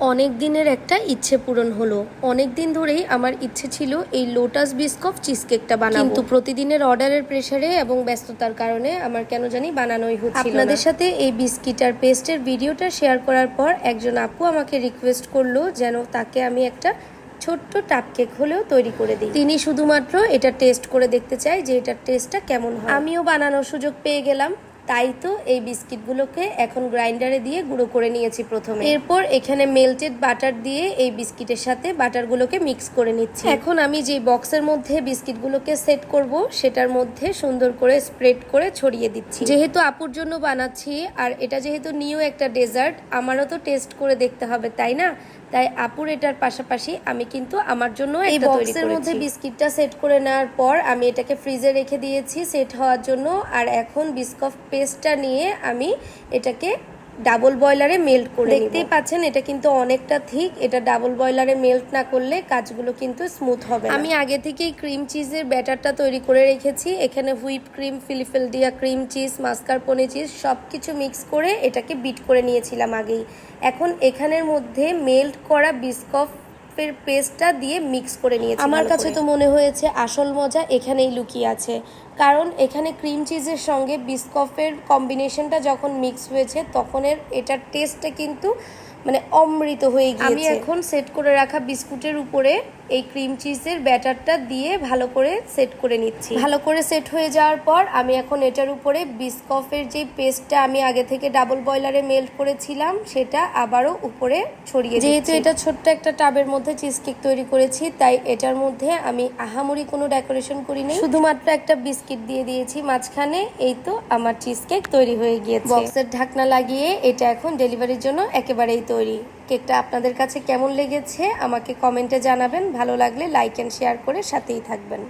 অনেক দিনের একটা ইচ্ছে পূরণ হলো। অনেক দিন ধরেই আমার ইচ্ছে ছিল এই লোটাস বিস্কফ চিজ কেকটা বানাবো, কিন্তু প্রতিদিনের অর্ডারের প্রেসারে এবং ব্যস্ততার কারণে আমার কেন জানি বানানোই হচ্ছিল না। আপনাদের সাথে এই বিস্কিট আর পেস্টের ভিডিওটা শেয়ার করার পর একজন আপু আমাকে রিকোয়েস্ট করলো যেন তাকে আমি একটা ছোট্ট টাপ কেক হলেও তৈরি করে দিই। তিনি শুধুমাত্র এটা টেস্ট করে দেখতে চাই যে এটার টেস্টটা কেমন হয়। আমিও বানানোর সুযোগ পেয়ে গেলাম। তাই তো এই বিস্কিটগুলোকে এখন গ্রাইন্ডারে দিয়ে গুঁড়ো করে নিয়েছি প্রথমে। এরপর এখানে মেল্টেড বাটার দিয়ে এই বিস্কিটের সাথে বাটারগুলোকে মিক্স করে নিচ্ছি। এখন আমি যে বক্সের মধ্যে বিস্কিটগুলোকে সেট করব সেটার মধ্যে সুন্দর করে স্প্রেড করে ছড়িয়ে দিচ্ছি। যেহেতু আপুর জন্য বানাচ্ছি আর এটা যেহেতু নিউ একটা ডেজার্ট, আমারও তো টেস্ট করে দেখতে হবে, তাই না? তাই আপুর এটার পাশাপাশি আমি কিন্তু আমার জন্য এই বক্সের মধ্যে বিস্কিটটা সেট করে নেওয়ার পর আমি এটাকে ফ্রিজে রেখে দিয়েছি সেট হওয়ার জন্য। আর এখন বিস্কফ পেস্টটা নিয়ে আমি এটাকে ডাবল বয়লারে মেল্ট করে দেখতেই পাচ্ছেন এটা কিন্তু অনেকটা থিক। এটা ডাবল বয়লারে মেল্ট না করলে কাজগুলো কিন্তু স্মুথ হবে না। আমি আগে থেকেই ক্রিম চিজের ব্যাটারটা তৈরি করে রেখেছি। এখানে whip cream, Philadelphia cream cheese, mascarpone cheese সবকিছু মিক্স করে এটাকে বিট করে নিয়েছিলাম আগেই। এখন এখানের মধ্যে মেল্ট করা বিস্কফ পেস্টটা দিয়ে মিক্স করে নিয়েছি। আমার কাছে তো মনে হয়েছে আসল মজা এখানেই লুকিয়ে আছে, কারণ এখানে ক্রিম চিজের সঙ্গে বিস্কফের কম্বিনেশনটা যখন মিক্স হয়েছে তখন এটার টেস্টটা কিন্তু মানে অমৃত হয়ে গিয়েছে। আমি এখন সেট করে রাখা বিস্কুটের উপরে এই ক্রিম চিজের ব্যাটারটা দিয়ে ভালো করে সেট করে নিচ্ছি। ভালো করে সেট হয়ে যাওয়ার পর আমি এখন এটার উপরে বিস্কফের যে পেস্টটা আমি আগে থেকে ডাবল বয়লারে মেল্ট করেছিলাম সেটা আবারও উপরে ছড়িয়ে দিচ্ছি। যেহেতু এটা ছোট্ট একটা টাবের মধ্যে চিজ কেক তৈরি করেছি তাই এটার মধ্যে আমি আহামরি কোনো ডেকোরেশন করিনি, শুধুমাত্র একটা বিস্কিট দিয়ে দিয়েছি মাঝখানে। এই তো আমার চিজ কেক তৈরি হয়ে গিয়েছে। বক্সের ঢাকনা লাগিয়ে এটা এখন ডেলিভারির জন্য একেবারেই তৈরি। কেকটা আপনাদের কাছে কেমন লেগেছে আমাকে কমেন্টে জানাবেন। ভালো লাগলে লাইক এন্ড শেয়ার করে সাথেই থাকবেন।